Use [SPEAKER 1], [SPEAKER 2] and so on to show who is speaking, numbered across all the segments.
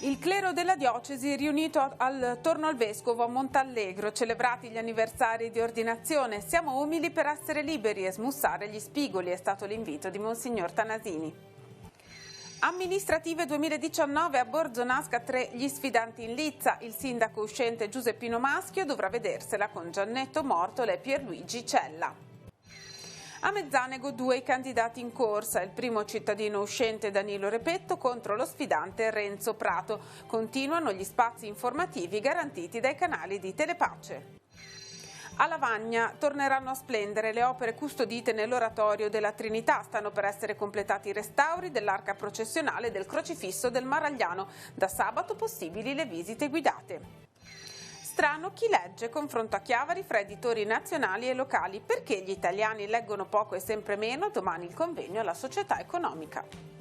[SPEAKER 1] Il clero della diocesi riunito attorno al vescovo a Montallegro, celebrati gli anniversari di ordinazione. Siamo umili per essere liberi e smussare gli spigoli, è stato l'invito di Monsignor Tanasini. Amministrative 2019 a Borzonasca 3 gli sfidanti in lizza. Il sindaco uscente Giuseppino Maschio dovrà vedersela con Giannetto Mortola e Pierluigi Cella. A Mezzanego 2 i candidati in corsa, il primo cittadino uscente Danilo Repetto contro lo sfidante Renzo Prato. Continuano gli spazi informativi garantiti dai canali di Telepace. A Lavagna torneranno a splendere le opere custodite nell'oratorio della Trinità. Stanno per essere completati i restauri dell'arca processionale del Crocifisso del Maragliano. Da sabato possibili le visite guidate. Strano chi legge, confronto a Chiavari fra editori nazionali e locali. Perché gli italiani leggono poco e sempre meno? Domani il convegno alla Società Economica.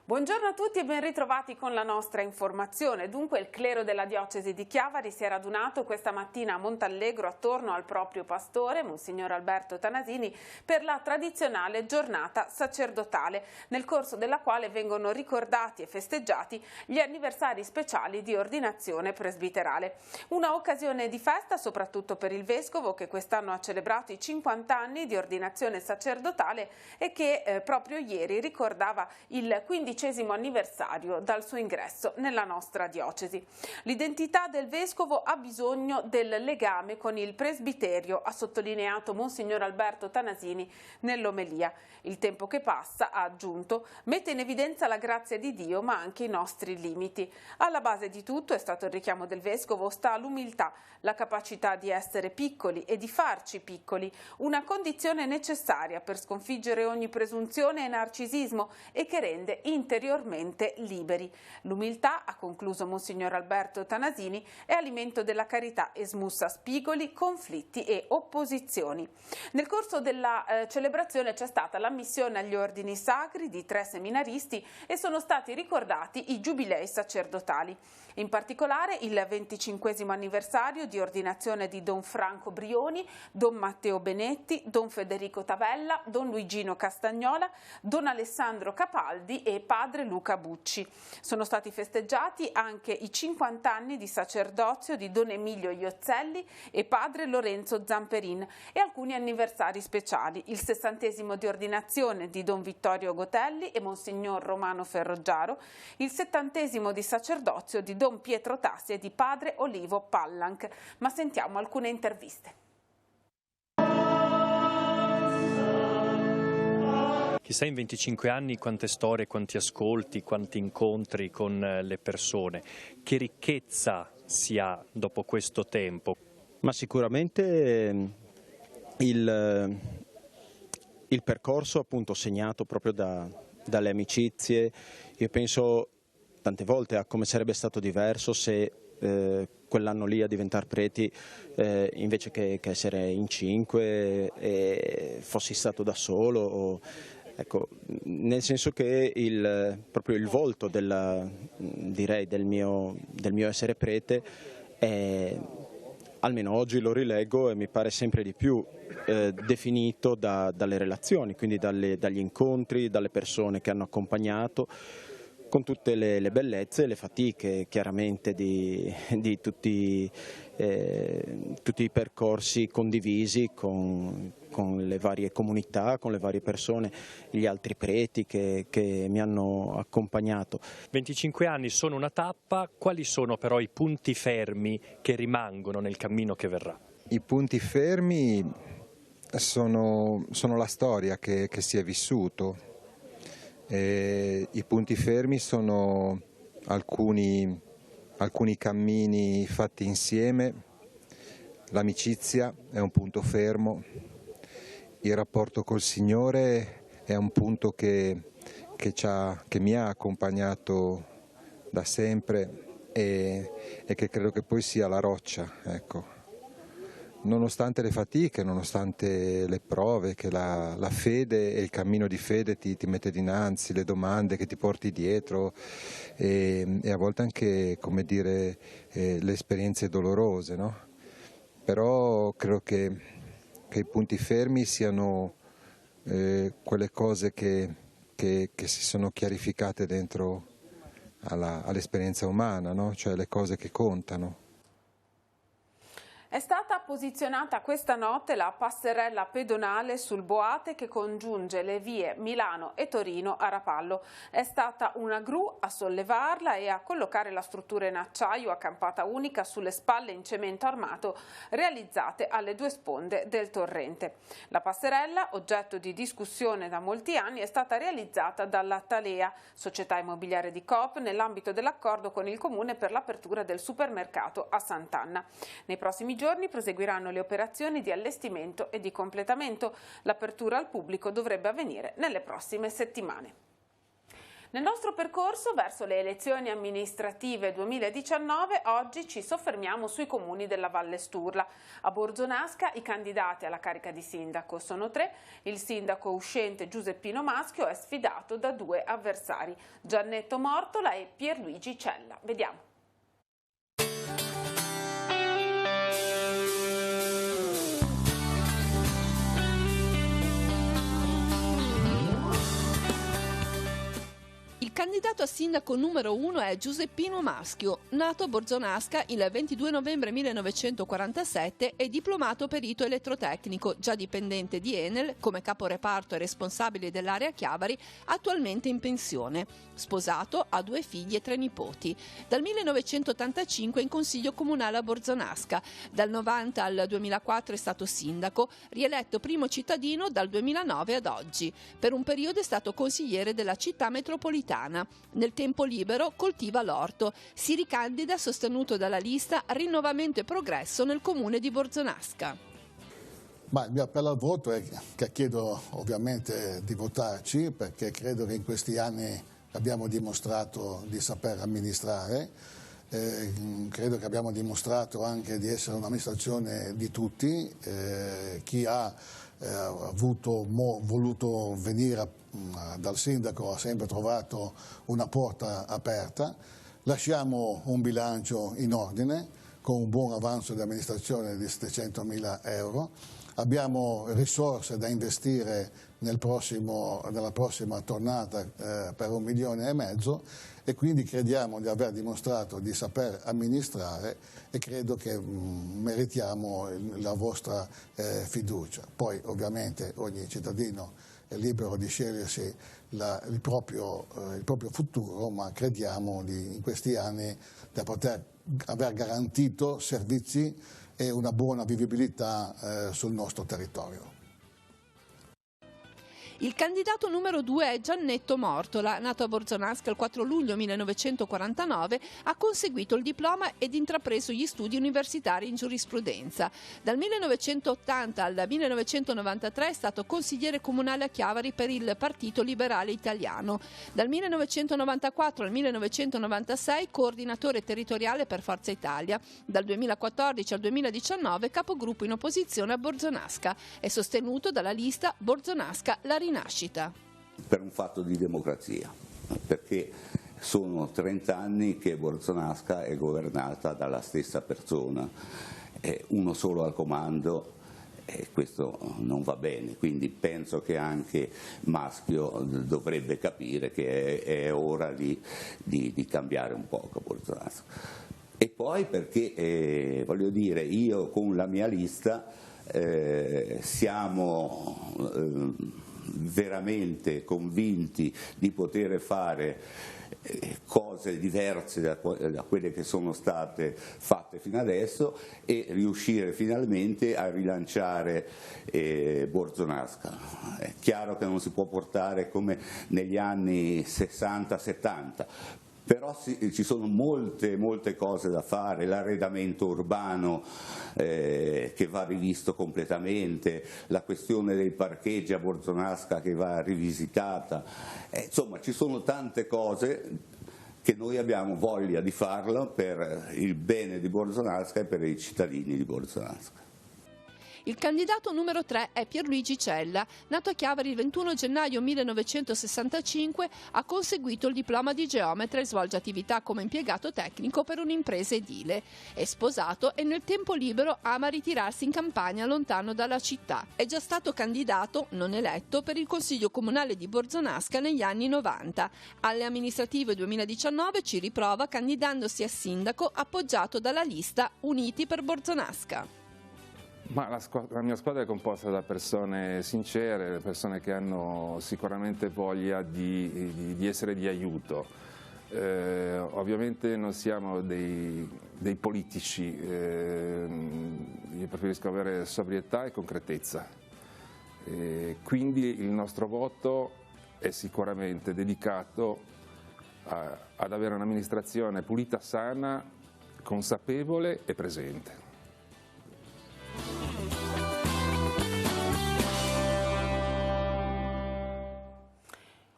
[SPEAKER 1] Buongiorno a tutti e ben ritrovati con la nostra informazione. Dunque il clero della diocesi di Chiavari si è radunato questa mattina a Montallegro attorno al proprio pastore, Monsignor Alberto Tanasini, per la tradizionale giornata sacerdotale, nel corso della quale vengono ricordati e festeggiati gli anniversari speciali di ordinazione presbiterale. Una occasione di festa soprattutto per il vescovo che quest'anno ha celebrato i 50 anni di ordinazione sacerdotale e che proprio ieri ricordava il 15° anniversario dal suo ingresso nella nostra diocesi. L'identità del vescovo ha bisogno del legame con il presbiterio, ha sottolineato Monsignor Alberto Tanasini nell'omelia. Il tempo che passa, ha aggiunto, mette in evidenza la grazia di Dio ma anche i nostri limiti. Alla base di tutto, è stato il richiamo del vescovo, sta l'umiltà, la capacità di essere piccoli e di farci piccoli, una condizione necessaria per sconfiggere ogni presunzione e narcisismo e che rende interiormente liberi. L'umiltà, ha concluso Monsignor Alberto Tanasini, è alimento della carità e smussa spigoli, conflitti e opposizioni. Nel corso della celebrazione c'è stata l'ammissione agli ordini sacri di 3 seminaristi e sono stati ricordati i giubilei sacerdotali. In particolare il 25° anniversario di ordinazione di Don Franco Brioni, Don Matteo Benetti, Don Federico Tavella, Don Luigino Castagnola, Don Alessandro Capaldi e Padre Luca Bucci. Sono stati festeggiati anche i 50 anni di sacerdozio di Don Emilio Iozzelli e Padre Lorenzo Zamperin e alcuni anniversari speciali, il 60° di ordinazione di Don Vittorio Gotelli e Monsignor Romano Ferroggiaro, il 70° di sacerdozio di Don Pietro Tassi e di Padre Olivo Pallanc. Ma sentiamo alcune interviste.
[SPEAKER 2] Chissà in 25 anni quante storie, quanti ascolti, quanti incontri con le persone. Che ricchezza si ha dopo questo tempo?
[SPEAKER 3] Ma sicuramente il percorso appunto segnato proprio dalle amicizie. Io penso tante volte a come sarebbe stato diverso se quell'anno lì a diventare preti invece che essere in 5 fossi stato da solo. Ecco, nel senso che proprio il volto direi del mio essere prete è, almeno oggi lo rileggo e mi pare sempre di più definito dalle relazioni, quindi dagli incontri, dalle persone che hanno accompagnato, con tutte le bellezze e le fatiche chiaramente di tutti i percorsi condivisi con le varie comunità, con le varie persone, gli altri preti che mi hanno accompagnato.
[SPEAKER 2] 25 anni sono una tappa, quali sono però i punti fermi che rimangono nel cammino che verrà?
[SPEAKER 4] I punti fermi sono la storia che si è vissuto. I punti fermi sono alcuni cammini fatti insieme, l'amicizia è un punto fermo, il rapporto col Signore è un punto che mi ha accompagnato da sempre e che credo che poi sia la roccia, ecco. Nonostante le fatiche, nonostante le prove che la fede e il cammino di fede ti mette dinanzi, le domande che ti porti dietro e a volte anche, come dire, le esperienze dolorose, no? Però credo che i punti fermi siano quelle cose che che si sono chiarificate dentro all'esperienza umana, no? Cioè le cose che contano.
[SPEAKER 1] È stata posizionata questa notte la passerella pedonale sul Boate che congiunge le vie Milano e Torino a Rapallo. È stata una gru a sollevarla e a collocare la struttura in acciaio a campata unica sulle spalle in cemento armato realizzate alle due sponde del torrente. La passerella, oggetto di discussione da molti anni, è stata realizzata dalla Talea, società immobiliare di Coop, nell'ambito dell'accordo con il Comune per l'apertura del supermercato a Sant'Anna. Nei prossimi giorni proseguiranno le operazioni di allestimento e di completamento. L'apertura al pubblico dovrebbe avvenire nelle prossime settimane. Nel nostro percorso verso le elezioni amministrative 2019 oggi ci soffermiamo sui comuni della Valle Sturla. A Borzonasca i candidati alla carica di sindaco sono 3. Il sindaco uscente Giuseppino Maschio è sfidato da 2 avversari, Giannetto Mortola e Pierluigi Cella. Vediamo.
[SPEAKER 5] Il candidato a sindaco numero 1 è Giuseppino Maschio, nato a Borzonasca il 22 novembre 1947 e diplomato perito elettrotecnico, già dipendente di Enel come caporeparto e responsabile dell'area Chiavari, attualmente in pensione. Sposato, ha 2 figli e 3 nipoti. Dal 1985 in consiglio comunale a Borzonasca. Dal 90 al 2004 è stato sindaco, rieletto primo cittadino dal 2009 ad oggi. Per un periodo è stato consigliere della città metropolitana. Nel tempo libero coltiva l'orto. Si ricandida sostenuto dalla lista Rinnovamento e Progresso nel comune di Borzonasca.
[SPEAKER 6] Ma il mio appello al voto è che chiedo ovviamente di votarci, perché credo che in questi anni abbiamo dimostrato di saper amministrare, credo che abbiamo dimostrato anche di essere un'amministrazione di tutti, chi ha voluto venire dal sindaco ha sempre trovato una porta aperta. Lasciamo un bilancio in ordine con un buon avanzo di amministrazione di 700.000 euro, abbiamo risorse da investire nella prossima tornata per 1,5 milioni e quindi crediamo di aver dimostrato di saper amministrare e credo che meritiamo la vostra fiducia. Poi ovviamente ogni cittadino è libero di scegliersi il proprio futuro, ma crediamo in questi anni di poter aver garantito servizi e una buona vivibilità sul nostro territorio.
[SPEAKER 5] Il candidato numero 2 è Giannetto Mortola, nato a Borzonasca il 4 luglio 1949, ha conseguito il diploma ed intrapreso gli studi universitari in giurisprudenza. Dal 1980 al 1993 è stato consigliere comunale a Chiavari per il Partito Liberale Italiano. Dal 1994 al 1996 coordinatore territoriale per Forza Italia. Dal 2014 al 2019 capogruppo in opposizione a Borzonasca. È sostenuto dalla lista Borzonasca La Rinascita.
[SPEAKER 7] Per un fatto di democrazia, perché sono 30 anni che Borzonasca è governata dalla stessa persona, uno solo al comando, e questo non va bene, quindi penso che anche Maschio dovrebbe capire che è ora di cambiare un po' Borzonasca. E poi perché, voglio dire, io con la mia lista siamo veramente convinti di poter fare cose diverse da quelle che sono state fatte fino adesso e riuscire finalmente a rilanciare Borzonasca. È chiaro che non si può portare come negli anni 60-70, però ci sono molte cose da fare, l'arredamento urbano che va rivisto completamente, la questione dei parcheggi a Borzonasca che va rivisitata, insomma ci sono tante cose che noi abbiamo voglia di farlo per il bene di Borzonasca e per i cittadini di Borzonasca.
[SPEAKER 5] Il candidato numero 3 è Pierluigi Cella. Nato a Chiavari il 21 gennaio 1965, ha conseguito il diploma di geometra e svolge attività come impiegato tecnico per un'impresa edile. È sposato e nel tempo libero ama ritirarsi in campagna lontano dalla città. È già stato candidato, non eletto, per il Consiglio Comunale di Borzonasca negli anni 90. Alle amministrative 2019 ci riprova candidandosi a sindaco appoggiato dalla lista Uniti per Borzonasca.
[SPEAKER 8] Ma la mia squadra è composta da persone sincere, persone che hanno sicuramente voglia di essere di aiuto. Ovviamente non siamo dei politici, io preferisco avere sobrietà e concretezza. Quindi il nostro voto è sicuramente dedicato ad avere un'amministrazione pulita, sana, consapevole e presente.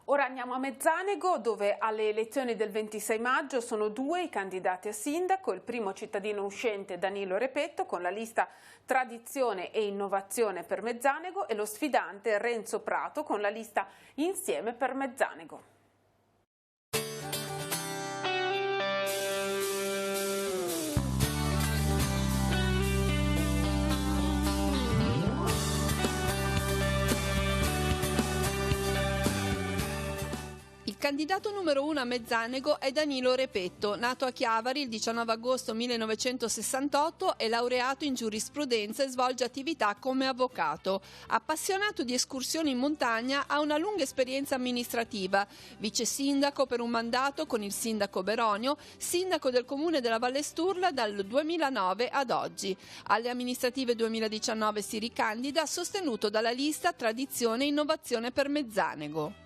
[SPEAKER 1] Ora andiamo a Mezzanego, dove alle elezioni del 26 maggio sono 2 i candidati a sindaco, il primo cittadino uscente Danilo Repetto con la lista Tradizione e Innovazione per Mezzanego e lo sfidante Renzo Prato con la lista Insieme per Mezzanego.
[SPEAKER 5] Il candidato numero 1 a Mezzanego è Danilo Repetto, nato a Chiavari il 19 agosto 1968 e laureato in giurisprudenza e svolge attività come avvocato. Appassionato di escursioni in montagna, ha una lunga esperienza amministrativa, vice sindaco per un mandato con il sindaco Beronio, sindaco del comune della Valle Sturla dal 2009 ad oggi. Alle amministrative 2019 si ricandida, sostenuto dalla lista Tradizione e Innovazione per Mezzanego.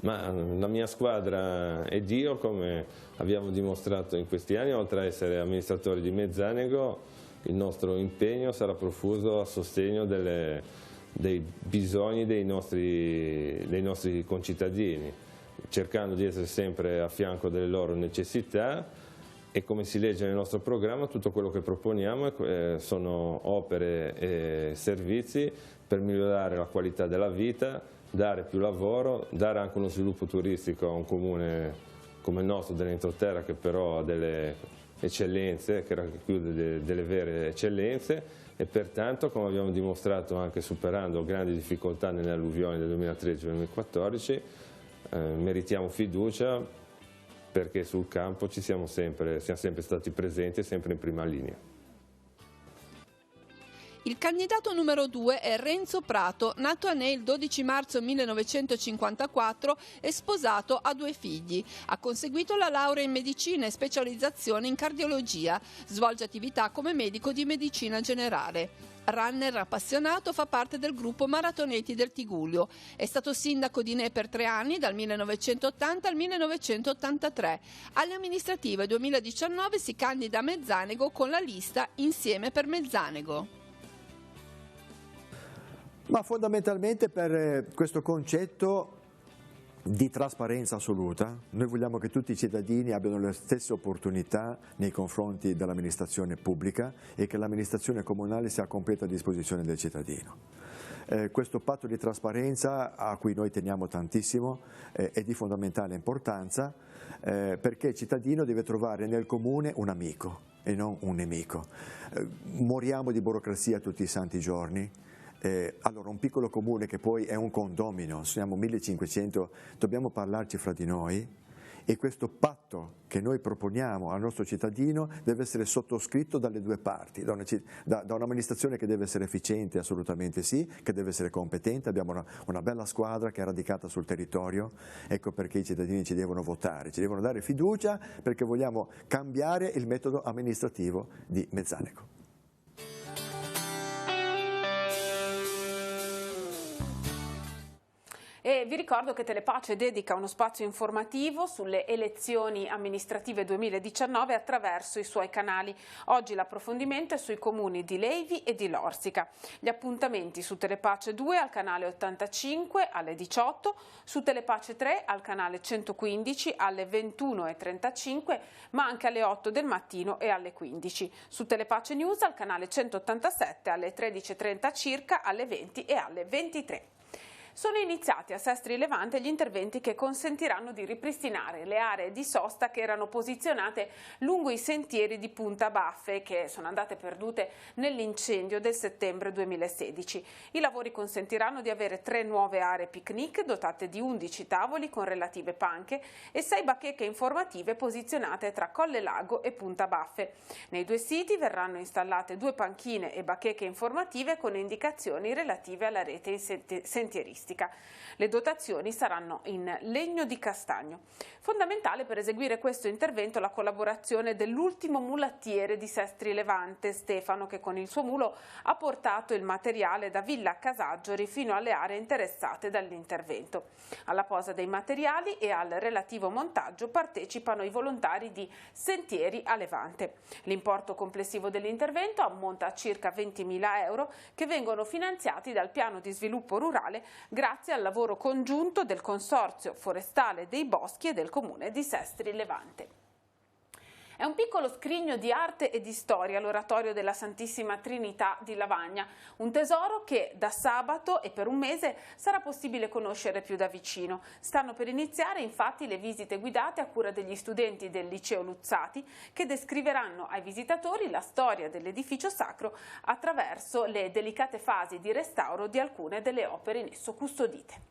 [SPEAKER 9] Ma la mia squadra ed io, come abbiamo dimostrato in questi anni, oltre a essere amministratori di Mezzanego, il nostro impegno sarà profuso a sostegno dei bisogni dei nostri concittadini, cercando di essere sempre a fianco delle loro necessità e, come si legge nel nostro programma, tutto quello che proponiamo sono opere e servizi per migliorare la qualità della vita, dare più lavoro, dare anche uno sviluppo turistico a un comune come il nostro dell'entroterra, che però ha delle eccellenze, che racchiude delle vere eccellenze, e pertanto, come abbiamo dimostrato anche superando grandi difficoltà nelle alluvioni del 2013-2014, meritiamo fiducia perché sul campo siamo sempre stati presenti e sempre in prima linea.
[SPEAKER 5] Il candidato numero 2 è Renzo Prato, nato a Ney il 12 marzo 1954 e sposato, ha 2 figli. Ha conseguito la laurea in medicina e specializzazione in cardiologia. Svolge attività come medico di medicina generale. Runner appassionato, fa parte del gruppo Maratoneti del Tigullio. È stato sindaco di Ney per 3 anni, dal 1980 al 1983. Alle amministrative 2019 si candida a Mezzanego con la lista Insieme per Mezzanego.
[SPEAKER 10] Ma fondamentalmente per questo concetto di trasparenza assoluta, noi vogliamo che tutti i cittadini abbiano le stesse opportunità nei confronti dell'amministrazione pubblica e che l'amministrazione comunale sia a completa disposizione del cittadino. Questo patto di trasparenza, a cui noi teniamo tantissimo, è di fondamentale importanza, perché il cittadino deve trovare nel comune un amico e non un nemico. Moriamo di burocrazia tutti i santi giorni. Allora, un piccolo comune che poi è un condomino, siamo 1500, dobbiamo parlarci fra di noi, e questo patto che noi proponiamo al nostro cittadino deve essere sottoscritto dalle 2 parti, da un'amministrazione che deve essere efficiente, assolutamente sì, che deve essere competente, abbiamo una bella squadra che è radicata sul territorio, ecco perché i cittadini ci devono votare, ci devono dare fiducia, perché vogliamo cambiare il metodo amministrativo di Mezzanego.
[SPEAKER 1] E vi ricordo che Telepace dedica uno spazio informativo sulle elezioni amministrative 2019 attraverso i suoi canali. Oggi l'approfondimento è sui comuni di Levi e di Lorsica. Gli appuntamenti su Telepace 2 al canale 85 alle 18, su Telepace 3 al canale 115 alle 21:35, ma anche alle 8 del mattino e alle 15. Su Telepace News al canale 187 alle 13:30 circa, alle 20 e alle 23. Sono iniziati a Sestri Levante gli interventi che consentiranno di ripristinare le aree di sosta che erano posizionate lungo i sentieri di Punta Baffe, che sono andate perdute nell'incendio del settembre 2016. I lavori consentiranno di avere 3 nuove aree picnic dotate di 11 tavoli con relative panche e 6 bacheche informative posizionate tra Colle Lago e Punta Baffe. Nei 2 siti verranno installate 2 panchine e bacheche informative con indicazioni relative alla rete sentieristica. Le dotazioni saranno in legno di castagno. Fondamentale per eseguire questo intervento la collaborazione dell'ultimo mulattiere di Sestri Levante, Stefano, che con il suo mulo ha portato il materiale da Villa Casaggiori fino alle aree interessate dall'intervento. Alla posa dei materiali e al relativo montaggio partecipano i volontari di Sentieri a Levante. L'importo complessivo dell'intervento ammonta a circa 20.000 euro che vengono finanziati dal piano di sviluppo rurale grazie al lavoro congiunto del Consorzio Forestale dei Boschi e del Comune di Sestri Levante. È un piccolo scrigno di arte e di storia l'oratorio della Santissima Trinità di Lavagna, un tesoro che da sabato e per un mese sarà possibile conoscere più da vicino. Stanno per iniziare infatti le visite guidate a cura degli studenti del Liceo Luzzati che descriveranno ai visitatori la storia dell'edificio sacro attraverso le delicate fasi di restauro di alcune delle opere in esso custodite.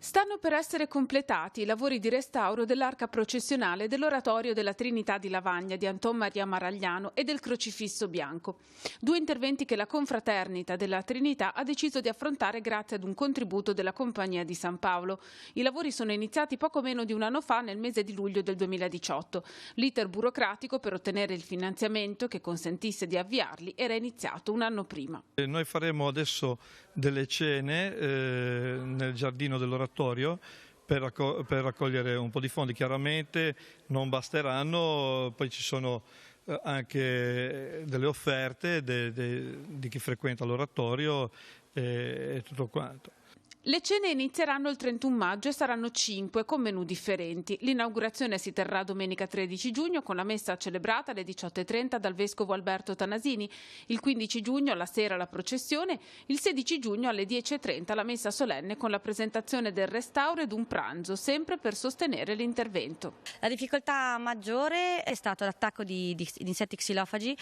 [SPEAKER 1] Stanno per essere completati i lavori di restauro dell'arca processionale dell'oratorio della Trinità di Lavagna di Anton Maria Maragliano e del Crocifisso Bianco. 2 interventi che la Confraternita della Trinità ha deciso di affrontare grazie ad un contributo della Compagnia di San Paolo. I lavori sono iniziati poco meno di un anno fa, nel mese di luglio del 2018. L'iter burocratico per ottenere il finanziamento che consentisse di avviarli era iniziato un anno prima.
[SPEAKER 11] Noi faremo adesso delle cene nel giardino dell'oratorio per raccogliere un po' di fondi. Chiaramente non basteranno, poi ci sono anche delle offerte di chi frequenta l'oratorio e tutto quanto.
[SPEAKER 1] Le cene inizieranno il 31 maggio e saranno 5 con menù differenti. L'inaugurazione si terrà domenica 13 giugno con la messa celebrata alle 18:30 dal vescovo Alberto Tanasini, il 15 giugno alla sera la processione, il 16 giugno alle 10:30 la messa solenne con la presentazione del restauro ed un pranzo, sempre per sostenere l'intervento.
[SPEAKER 12] La difficoltà maggiore è stato l'attacco di insetti xilofagi,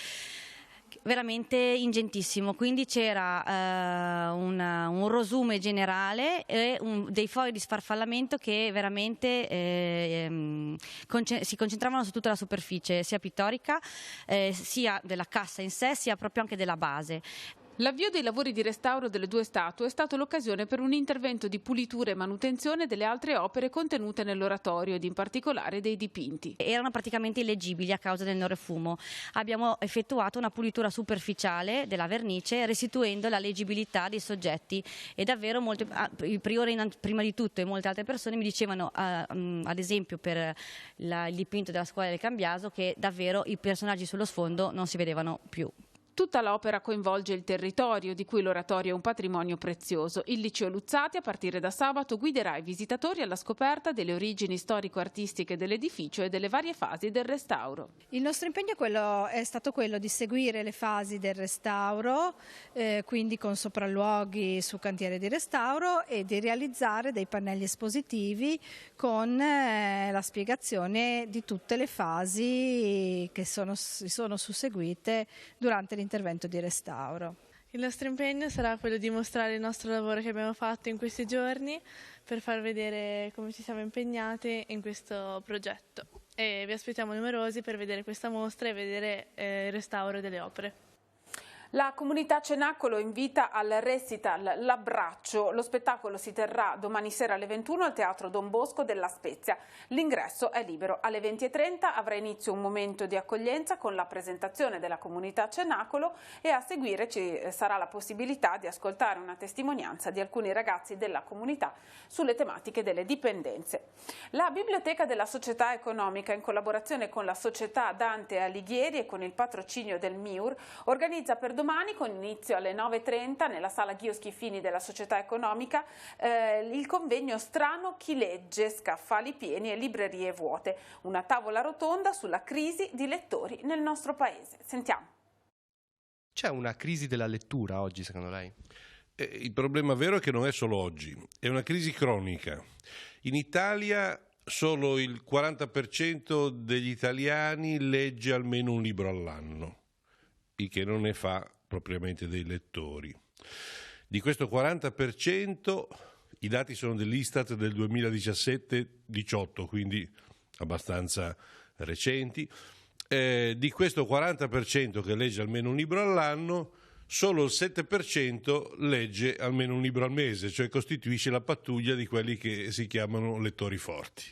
[SPEAKER 12] veramente ingentissimo, quindi c'era un rosume generale e dei fogli di sfarfallamento che veramente si concentravano su tutta la superficie, sia pittorica, sia della cassa in sé, sia proprio anche della base.
[SPEAKER 1] L'avvio dei lavori di restauro delle 2 statue è stato l'occasione per un intervento di pulitura e manutenzione delle altre opere contenute nell'oratorio ed in particolare dei dipinti.
[SPEAKER 12] Erano praticamente illeggibili a causa del norefumo. Abbiamo effettuato una pulitura superficiale della vernice restituendo la leggibilità dei soggetti e davvero il priore prima di tutto e molte altre persone mi dicevano ad esempio per il dipinto della scuola del Cambiaso che davvero i personaggi sullo sfondo non si vedevano più.
[SPEAKER 1] Tutta l'opera coinvolge il territorio, di cui l'oratorio è un patrimonio prezioso. Il Liceo Luzzati, a partire da sabato, guiderà i visitatori alla scoperta delle origini storico-artistiche dell'edificio e delle varie fasi del restauro.
[SPEAKER 13] Il nostro impegno è stato quello di seguire le fasi del restauro, quindi con sopralluoghi su cantiere di restauro, e di realizzare dei pannelli espositivi con la spiegazione di tutte le fasi che si sono susseguite durante l'intervento di restauro.
[SPEAKER 14] Il nostro impegno sarà quello di mostrare il nostro lavoro che abbiamo fatto in questi giorni per far vedere come ci siamo impegnati in questo progetto e vi aspettiamo numerosi per vedere questa mostra e vedere il restauro delle opere.
[SPEAKER 1] La comunità Cenacolo invita al recital L'Abbraccio. Lo spettacolo si terrà domani sera alle 21 al Teatro Don Bosco della Spezia. L'ingresso è libero. Alle 20:30 avrà inizio un momento di accoglienza con la presentazione della comunità Cenacolo e a seguire ci sarà la possibilità di ascoltare una testimonianza di alcuni ragazzi della comunità sulle tematiche delle dipendenze. La Biblioteca della Società Economica, in collaborazione con la Società Dante Alighieri e con il patrocinio del MIUR, organizza per domani, con inizio alle 9:30 nella sala Ghio Schifini della Società Economica, il convegno Strano chi legge, scaffali pieni e librerie vuote, una tavola rotonda sulla crisi di lettori nel nostro paese. Sentiamo.
[SPEAKER 15] C'è una crisi della lettura oggi, secondo lei?
[SPEAKER 16] Il problema vero è che non è solo oggi, è una crisi cronica. In Italia solo il 40% degli italiani legge almeno un libro all'anno, il che non ne fa propriamente dei lettori. Di questo 40%, i dati sono dell'Istat del 2017-18, quindi abbastanza recenti. Di questo 40% che legge almeno un libro all'anno, solo il 7% legge almeno un libro al mese, cioè costituisce la pattuglia di quelli che si chiamano lettori forti.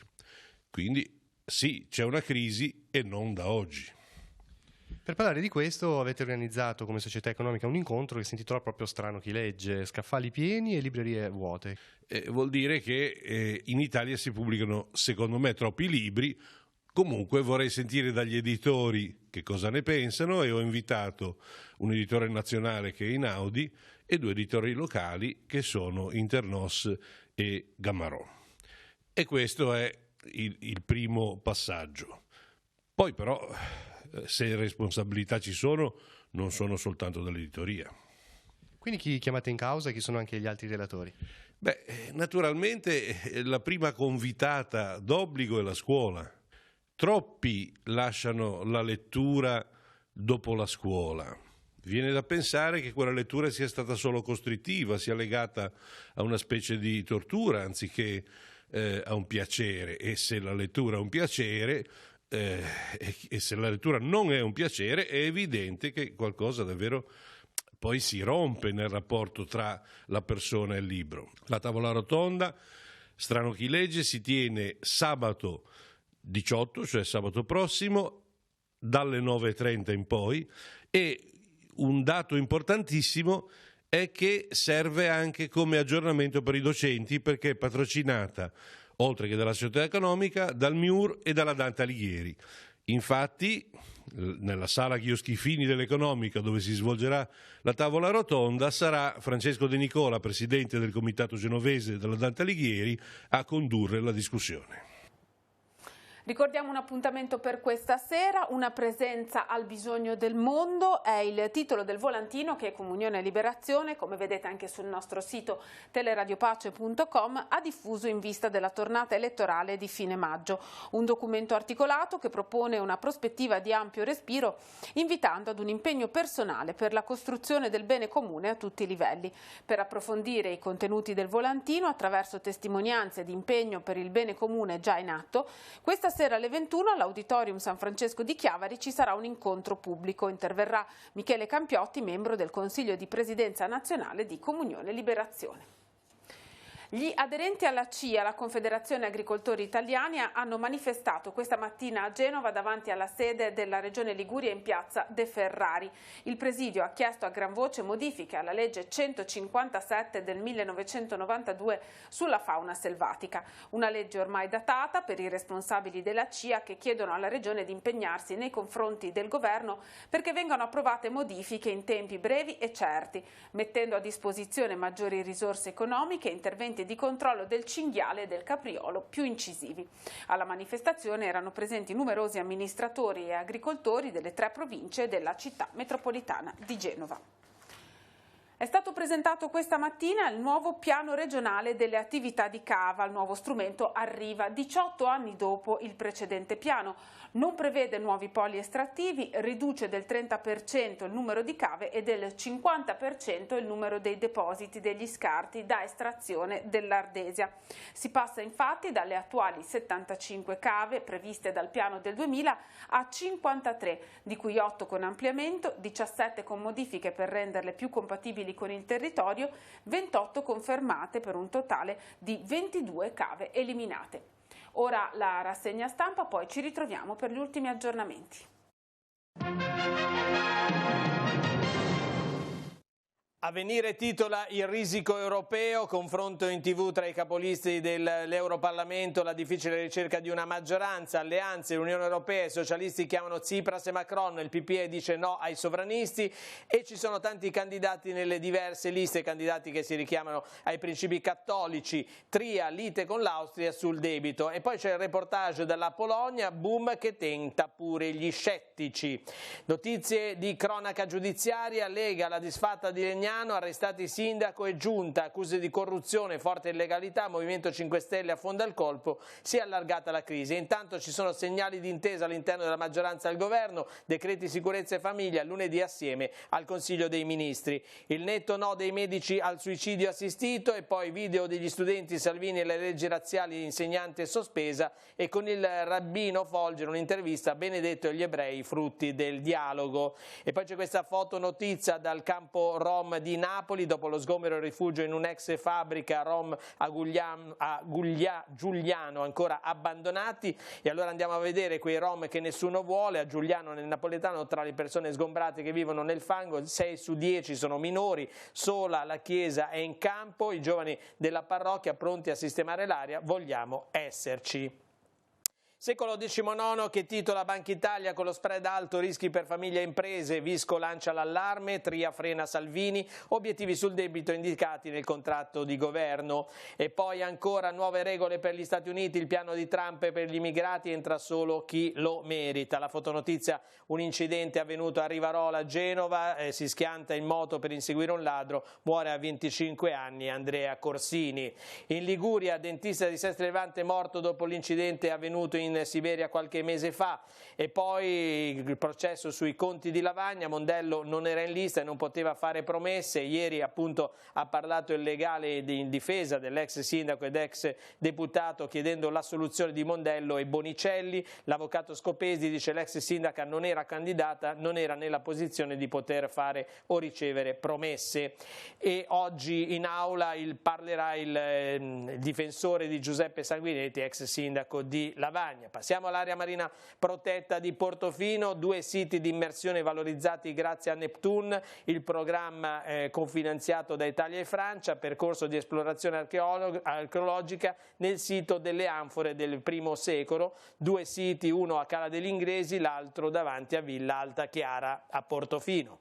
[SPEAKER 16] Quindi sì, c'è una crisi e non da oggi.
[SPEAKER 15] Per parlare di questo avete organizzato come Società Economica un incontro che si intitola proprio Strano chi legge, scaffali pieni e librerie vuote.
[SPEAKER 16] Vuol dire che in Italia si pubblicano, secondo me, troppi libri. Comunque vorrei sentire dagli editori che cosa ne pensano e ho invitato un editore nazionale che è Inaudi e 2 editori locali che sono Internos e Gammarò. E questo è il primo passaggio. Poi però, se responsabilità ci sono, non sono soltanto dell'editoria.
[SPEAKER 15] Quindi chi chiamate in causa e chi sono anche gli altri relatori?
[SPEAKER 16] Naturalmente la prima convitata d'obbligo è la scuola. Troppi lasciano la lettura dopo la scuola. Viene da pensare che quella lettura sia stata solo costrittiva, sia legata a una specie di tortura anziché a un piacere. E se la lettura è un piacere, e se la lettura non è un piacere, è evidente che qualcosa davvero poi si rompe nel rapporto tra la persona e il libro. La tavola rotonda, Strano chi legge, si tiene sabato 18, cioè sabato prossimo, dalle 9:30 in poi, e un dato importantissimo è che serve anche come aggiornamento per i docenti, perché è patrocinata, oltre che dalla Società Economica, dal MIUR e dalla Dante Alighieri. Infatti, nella sala Ghio Schifini dell'Economica, dove si svolgerà la tavola rotonda, sarà Francesco De Nicola, presidente del Comitato Genovese della Dante Alighieri, a condurre la discussione.
[SPEAKER 1] Ricordiamo un appuntamento per questa sera, una presenza al bisogno del mondo, è il titolo del volantino che Comunione e Liberazione, come vedete anche sul nostro sito teleradiopace.com, ha diffuso in vista della tornata elettorale di fine maggio. Un documento articolato che propone una prospettiva di ampio respiro, invitando ad un impegno personale per la costruzione del bene comune a tutti i livelli. Per approfondire i contenuti del volantino attraverso testimonianze di impegno per il bene comune già in atto, questa sera alle 21 all'Auditorium San Francesco di Chiavari ci sarà un incontro pubblico. Interverrà Michele Campiotti, membro del Consiglio di Presidenza Nazionale di Comunione e Liberazione. Gli aderenti alla CIA, la Confederazione Agricoltori Italiani, hanno manifestato questa mattina a Genova davanti alla sede della Regione Liguria in piazza De Ferrari. Il presidio ha chiesto a gran voce modifiche alla legge 157 del 1992 sulla fauna selvatica. Una legge ormai datata per i responsabili della CIA che chiedono alla Regione di impegnarsi nei confronti del governo perché vengano approvate modifiche in tempi brevi e certi, mettendo a disposizione maggiori risorse economiche e interventi di controllo del cinghiale e del capriolo più incisivi. Alla manifestazione erano presenti numerosi amministratori e agricoltori delle 3 province e della città metropolitana di Genova. È stato presentato questa mattina il nuovo piano regionale delle attività di cava. Il nuovo strumento arriva 18 anni dopo il precedente piano. Non prevede nuovi poli estrattivi, riduce del 30% il numero di cave e del 50% il numero dei depositi degli scarti da estrazione dell'Ardesia. Si passa infatti dalle attuali 75 cave previste dal piano del 2000 a 53, di cui 8 con ampliamento, 17 con modifiche per renderle più compatibili con il territorio, 28 confermate per un totale di 22 cave eliminate. Ora la rassegna stampa, poi ci ritroviamo per gli ultimi aggiornamenti.
[SPEAKER 17] Avvenire titola il risico europeo, confronto in TV tra i capolisti dell'Europarlamento, la difficile ricerca di una maggioranza, alleanze, l'Unione Europea e i socialisti chiamano Tsipras e Macron, il PPE dice no ai sovranisti e ci sono tanti candidati nelle diverse liste, candidati che si richiamano ai principi cattolici, tria, lite con l'Austria sul debito e poi c'è il reportage dalla Polonia, boom che tenta pure gli scettici. Notizie di cronaca giudiziaria, Lega, la disfatta di Legnano, arrestati sindaco e giunta, accuse di corruzione, forte illegalità, Movimento 5 Stelle affonda il colpo, si è allargata la crisi. Intanto ci sono segnali di intesa all'interno della maggioranza al governo, decreti sicurezza e famiglia, lunedì assieme al Consiglio dei Ministri. Il netto no dei medici al suicidio assistito e poi video degli studenti, Salvini e le leggi razziali, insegnante sospesa e con il rabbino Folger un'intervista a Benedetto e gli ebrei, frutti del dialogo. E poi c'è questa fotonotizia dal campo Rom di Napoli, dopo lo sgombero e rifugio in un'ex fabbrica Rom a Giuliano ancora abbandonati e allora andiamo a vedere quei Rom che nessuno vuole. A Giuliano nel napoletano tra le persone sgombrate che vivono nel fango 6 su 10 sono minori, sola la chiesa è in campo, i giovani della parrocchia pronti a sistemare l'aria, vogliamo esserci. Secolo XIX che titola Banca Italia con lo spread alto, rischi per famiglie e imprese, Visco lancia l'allarme, Tria frena Salvini, obiettivi sul debito indicati nel contratto di governo. E poi ancora nuove regole per gli Stati Uniti, il piano di Trump per gli immigrati, entra solo chi lo merita. La fotonotizia, un incidente avvenuto a Rivarola, Genova, si schianta in moto per inseguire un ladro, muore a 25 anni Andrea Corsini. In Liguria, dentista di Sestri Levante morto dopo l'incidente avvenuto in Siberia qualche mese fa e poi il processo sui conti di Lavagna, Mondello non era in lista e non poteva fare promesse, ieri appunto ha parlato il legale in difesa dell'ex sindaco ed ex deputato chiedendo l'assoluzione di Mondello e Bonicelli, l'avvocato Scopesi dice l'ex sindaca non era candidata, non era nella posizione di poter fare o ricevere promesse e oggi in aula parlerà il difensore di Giuseppe Sanguinetti, ex sindaco di Lavagna. Passiamo all'area marina protetta di Portofino, 2 siti di immersione valorizzati grazie a Neptune, il programma cofinanziato da Italia e Francia, percorso di esplorazione archeologica nel sito delle anfore del I secolo, 2 siti, uno a Cala degli Inglesi, l'altro davanti a Villa Alta Chiara a Portofino.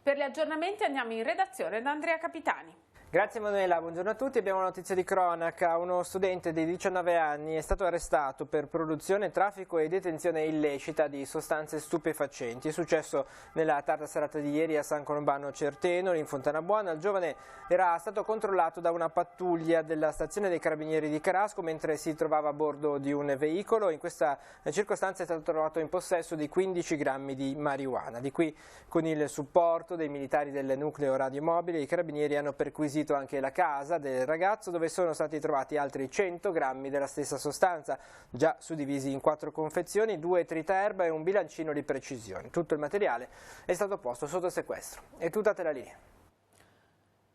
[SPEAKER 1] Per gli aggiornamenti andiamo in redazione da Andrea Capitani.
[SPEAKER 18] Grazie Manuela, buongiorno a tutti. Abbiamo una notizia di cronaca. Uno studente di 19 anni è stato arrestato per produzione, traffico e detenzione illecita di sostanze stupefacenti. È successo nella tarda serata di ieri a San Colombano Certeno, in Fontana Buona. Il giovane era stato controllato da una pattuglia della stazione dei Carabinieri di Carasco mentre si trovava a bordo di un veicolo. In questa circostanza è stato trovato in possesso di 15 grammi di marijuana. Di qui, con il supporto dei militari del nucleo radiomobile, i Carabinieri hanno perquisito anche la casa del ragazzo dove sono stati trovati altri 100 grammi della stessa sostanza, già suddivisi in 4 confezioni, 2 triterba e un bilancino di precisione. Tutto il materiale è stato posto sotto sequestro. È tutta te la linea.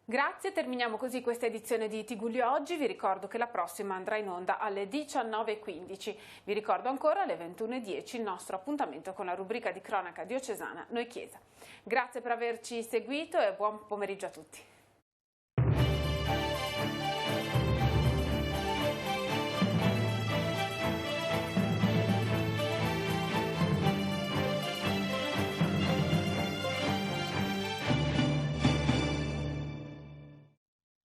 [SPEAKER 1] Grazie, terminiamo così questa edizione di Tigullio Oggi. Vi ricordo che la prossima andrà in onda alle 19:15. Vi ricordo ancora alle 21:10 il nostro appuntamento con la rubrica di cronaca diocesana Noi Chiesa. Grazie per averci seguito e buon pomeriggio a tutti.